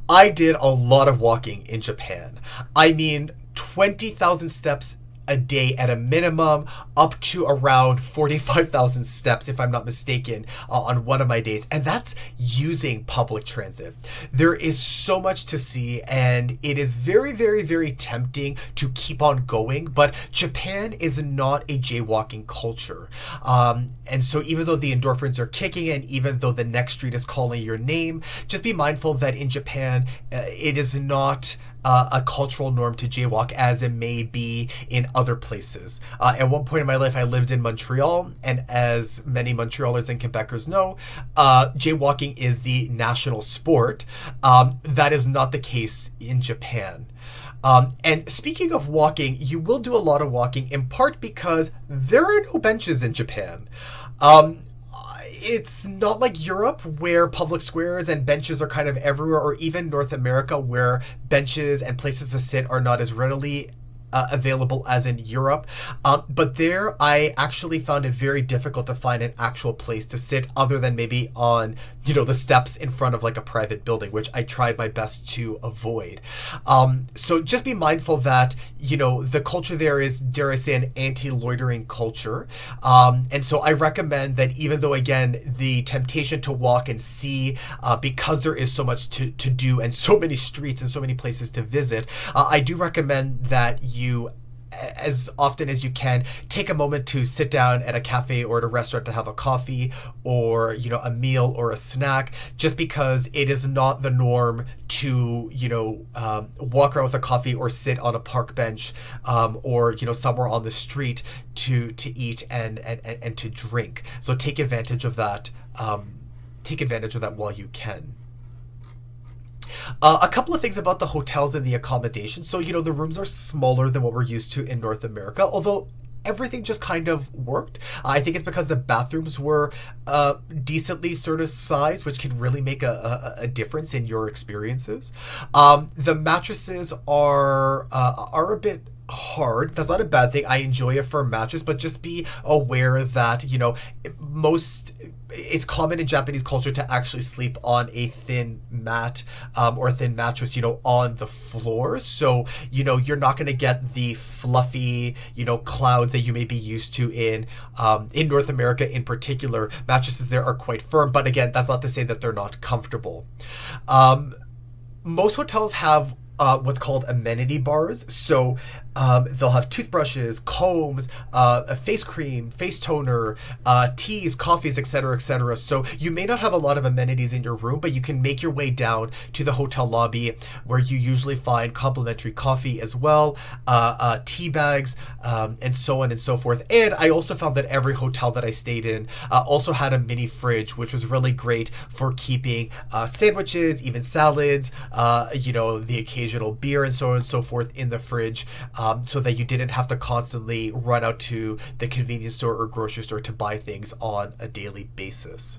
I did a lot of walking in Japan. I mean, 20,000 steps a day at a minimum, up to around 45,000 steps, if I'm not mistaken, on one of my days. And that's using public transit. There is so much to see, and it is very, very, very tempting to keep on going. But Japan is not a jaywalking culture. And so even though the endorphins are kicking, and even though the next street is calling your name, just be mindful that in Japan, it is not a cultural norm to jaywalk as it may be in other places. At one point in my life, I lived in Montreal, and as many Montrealers and Quebecers know, jaywalking is the national sport. That is not the case in Japan. And speaking of walking, you will do a lot of walking, in part because there are no benches in Japan. It's not like Europe where public squares and benches are kind of everywhere, or even North America where benches and places to sit are not as readily available as in Europe. But there, I actually found it very difficult to find an actual place to sit other than maybe on, the steps in front of like a private building, which I tried my best to avoid. So just be mindful that, the culture there is, dare I say, an anti-loitering culture. And so I recommend that even though, again, the temptation to walk and see, because there is so much to do and so many streets and so many places to visit, I do recommend that you, as often as you can, take a moment to sit down at a cafe or at a restaurant to have a coffee or, a meal or a snack, just because it is not the norm to, walk around with a coffee or sit on a park bench, or, somewhere on the street to eat and to drink. So take advantage of that. Take advantage of that while you can. A couple of things about the hotels and the accommodation. So, the rooms are smaller than what we're used to in North America, although everything just kind of worked. I think it's because the bathrooms were decently sort of sized, which can really make a difference in your experiences. The mattresses are a bit hard. That's not a bad thing. I enjoy a firm mattress, but just be aware that, it's common in Japanese culture to actually sleep on a thin mat, or a thin mattress, on the floor. So, you're not going to get the fluffy, clouds that you may be used to in North America in particular. Mattresses there are quite firm, but again, that's not to say that they're not comfortable. Most hotels have what's called amenity bars. So they'll have toothbrushes, combs, a face cream, face toner, teas, coffees, etc., etc. So you may not have a lot of amenities in your room, but you can make your way down to the hotel lobby, where you usually find complimentary coffee as well, tea bags, and so on and so forth. And I also found that every hotel that I stayed in also had a mini fridge, which was really great for keeping sandwiches, even salads, the occasional beer and so on and so forth in the fridge, so that you didn't have to constantly run out to the convenience store or grocery store to buy things on a daily basis.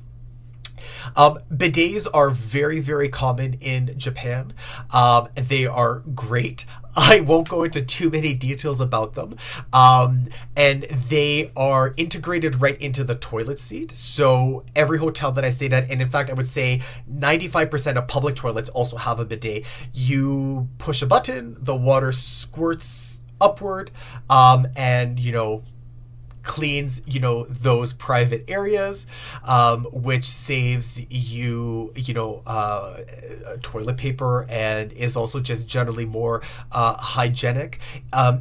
Bidets are very, very common in Japan. They are great. I won't go into too many details about them. And they are integrated right into the toilet seat. So every hotel that I stayed at, and in fact, I would say 95% of public toilets also have a bidet. You push a button, the water squirts upward, and, cleans, those private areas, which saves you, toilet paper, and is also just generally more hygienic.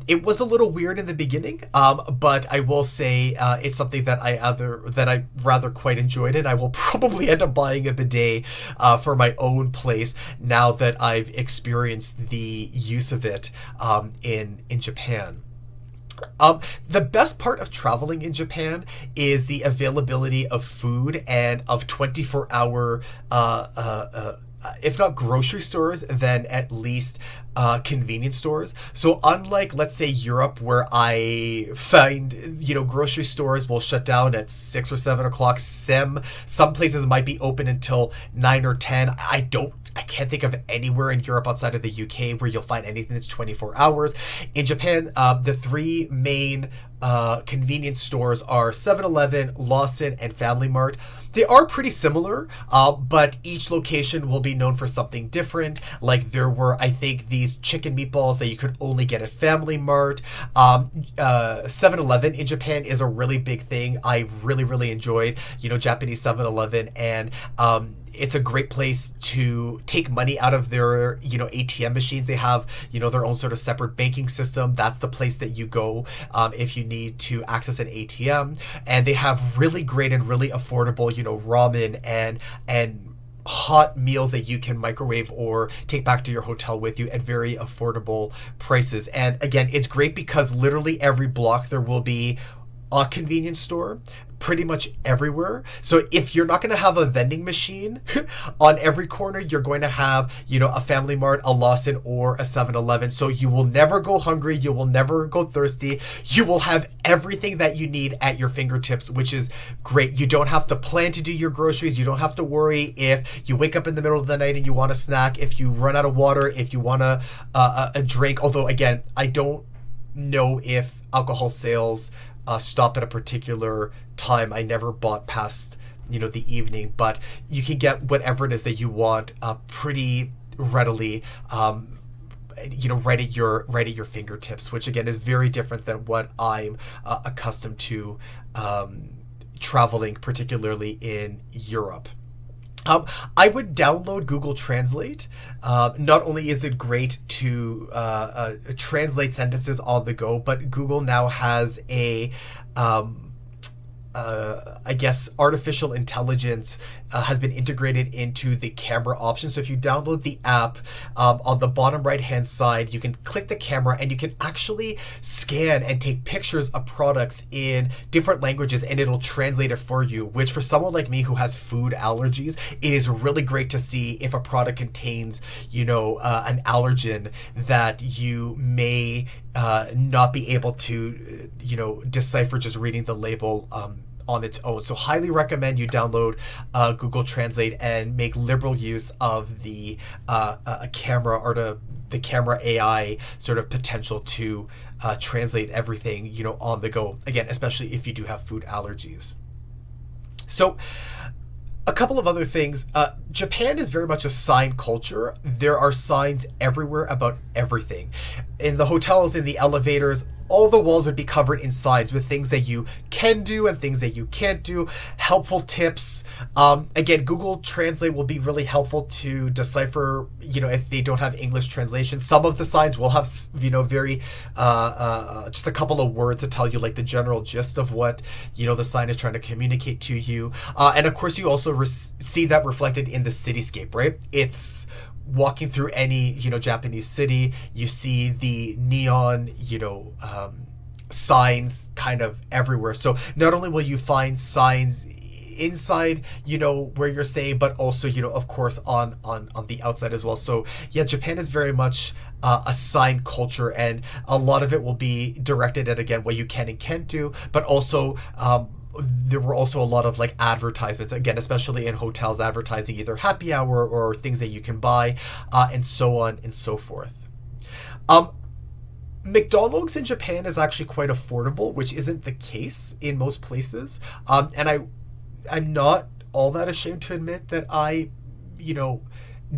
It was a little weird in the beginning, but I will say it's something that I rather quite enjoyed, and I will probably end up buying a bidet for my own place now that I've experienced the use of it in Japan. The best part of traveling in Japan is the availability of food and of 24-hour, if not grocery stores, then at least convenience stores. So unlike, let's say, Europe, where I find, grocery stores will shut down at 6 or 7 o'clock. Some places might be open until 9 or 10. I don't I can't think of anywhere in Europe outside of the UK where you'll find anything that's 24 hours. In Japan, the three main convenience stores are 7-Eleven, Lawson, and Family Mart. They are pretty similar, but each location will be known for something different. Like there were, I think, these chicken meatballs that you could only get at Family Mart. 7-Eleven in Japan is a really big thing. I really, really enjoyed, Japanese 7-Eleven, and it's a great place to take money out of their, ATM machines. They have, their own sort of separate banking system. That's the place that you go if you need to access an ATM. And they have really great and really affordable, ramen and hot meals that you can microwave or take back to your hotel with you at very affordable prices. And again, it's great because literally every block there will be a convenience store pretty much everywhere. So if you're not going to have a vending machine on every corner, you're going to have, a Family Mart, a Lawson, or a 7-Eleven. So you will never go hungry. You will never go thirsty. You will have everything that you need at your fingertips, which is great. You don't have to plan to do your groceries. You don't have to worry if you wake up in the middle of the night and you want a snack, if you run out of water, if you want a drink. Although, again, I don't know if alcohol sales stop at a particular time. I never bought past the evening, but you can get whatever it is that you want pretty readily right at your fingertips, which again is very different than what I'm accustomed to traveling, particularly in Europe. I would download Google Translate. Not only is it great to translate sentences on the go, but Google now has a I guess artificial intelligence has been integrated into the camera option. So if you download the app, on the bottom right hand side, you can click the camera and you can actually scan and take pictures of products in different languages, and it'll translate it for you, which for someone like me who has food allergies is really great to see if a product contains an allergen that you may not be able to decipher just reading the label on its own. So highly recommend you download Google Translate and make liberal use of the camera or the camera AI sort of potential to translate everything on the go, again, especially if you do have food allergies. So a couple of other things. Japan is very much a sign culture. There are signs everywhere about everything. In the hotels, in the elevators, all the walls would be covered in signs with things that you can do and things that you can't do, helpful tips. Again, Google Translate will be really helpful to decipher, if they don't have English translation. Some of the signs will have, very, just a couple of words to tell you like the general gist of what, the sign is trying to communicate to you. And of course, you also see that reflected in the cityscape, right? It's walking through any Japanese city, you see the neon signs kind of everywhere. So not only will you find signs inside where you're staying, but also of course on the outside as well. So yeah, Japan is very much a sign culture, and a lot of it will be directed at, again, what you can and can't do, but also there were also a lot of like advertisements, again, especially in hotels, advertising either happy hour or things that you can buy, and so on and so forth. McDonald's in Japan is actually quite affordable, which isn't the case in most places. And I'm not all that ashamed to admit that I,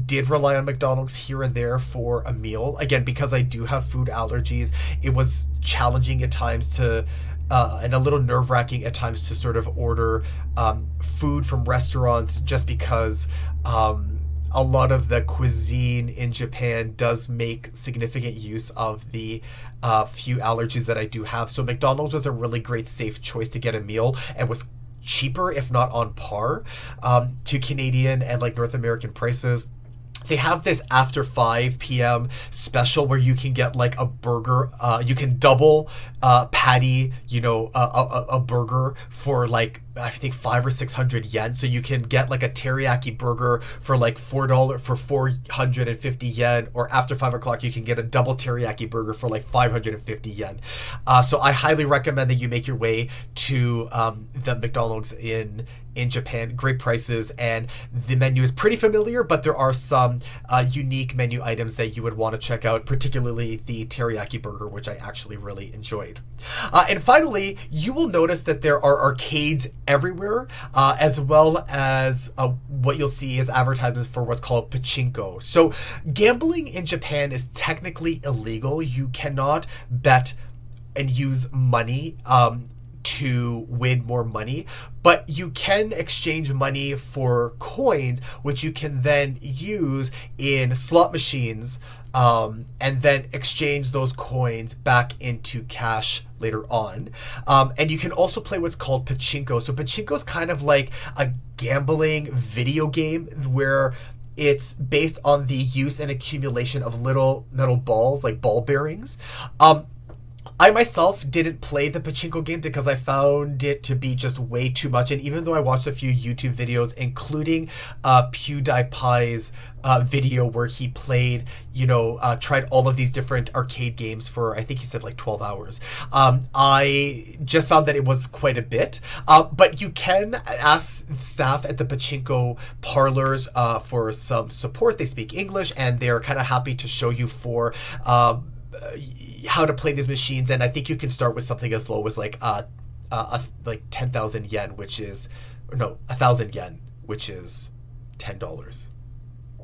did rely on McDonald's here and there for a meal. Again, because I do have food allergies, it was challenging at times to and a little nerve-wracking at times to sort of order food from restaurants, just because a lot of the cuisine in Japan does make significant use of the few allergies that I do have. So McDonald's was a really great, safe choice to get a meal, and was cheaper, if not on par, to Canadian and like North American prices. They have this after 5 p.m. special where you can get like a burger. You can double patty, a burger for like I think 500 or 600 yen. So you can get like a teriyaki burger for like $4 for 450 yen, or after 5 o'clock you can get a double teriyaki burger for like 550 yen. So I highly recommend that you make your way to the McDonald's in Japan. Great prices, and the menu is pretty familiar, but there are some unique menu items that you would want to check out, particularly the teriyaki burger, which I actually really enjoyed. And finally, you will notice that there are arcades everywhere, as well as what you'll see is advertisements for what's called Pachinko. So gambling in Japan is technically illegal. You cannot bet and use money to win more money, but you can exchange money for coins, which you can then use in slot machines, and then exchange those coins back into cash later on. And you can also play what's called Pachinko. So Pachinko is kind of like a gambling video game where it's based on the use and accumulation of little metal balls, like ball bearings. I myself didn't play the Pachinko game because I found it to be just way too much. And even though I watched a few YouTube videos, including PewDiePie's video where he played, tried all of these different arcade games for, I think he said like 12 hours. I just found that it was quite a bit. But you can ask staff at the Pachinko parlors for some support. They speak English, and they're kind of happy to show you for how to play these machines. And I think you can start with something as low as like 10,000 yen, which is 1,000 yen, which is $10.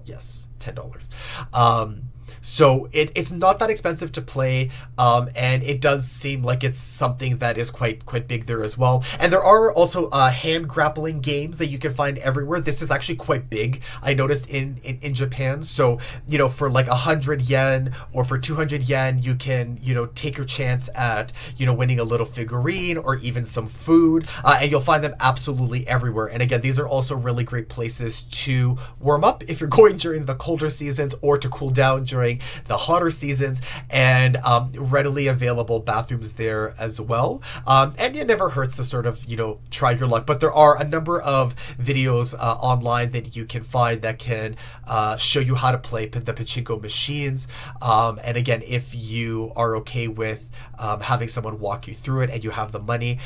Yes, $10. So it's not that expensive to play, and it does seem like it's something that is quite big there as well. And there are also hand grappling games that you can find everywhere. This is actually quite big, I noticed, in Japan. So, for like 100 yen or for 200 yen, you can, take your chance at, winning a little figurine or even some food, and you'll find them absolutely everywhere. And again, these are also really great places to warm up if you're going during the colder seasons, or to cool down during the hotter seasons, and readily available bathrooms there as well. And it never hurts to sort of, try your luck. But there are a number of videos online that you can find that can show you how to play the Pachinko machines. And again, if you are okay with having someone walk you through it and you have the money,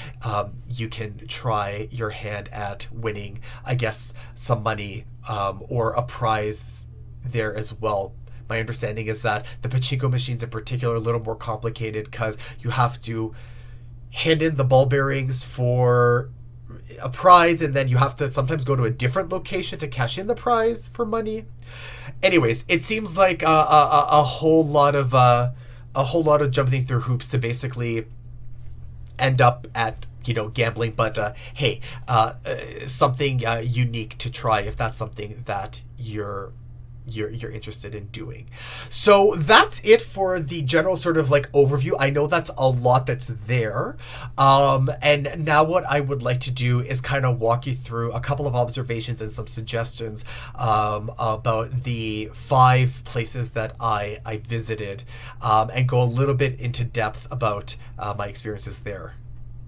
you can try your hand at winning, I guess, some money or a prize there as well. My understanding is that the Pachinko machines in particular are a little more complicated because you have to hand in the ball bearings for a prize, and then you have to sometimes go to a different location to cash in the prize for money. Anyways, it seems like a whole lot of jumping through hoops to basically end up at gambling, but hey, something unique to try if that's something that you're interested in doing. So that's it for the general sort of like overview. I know that's a lot that's there. And now what I would like to do is kind of walk you through a couple of observations and some suggestions about the 5 places that I visited, and go a little bit into depth about my experiences there.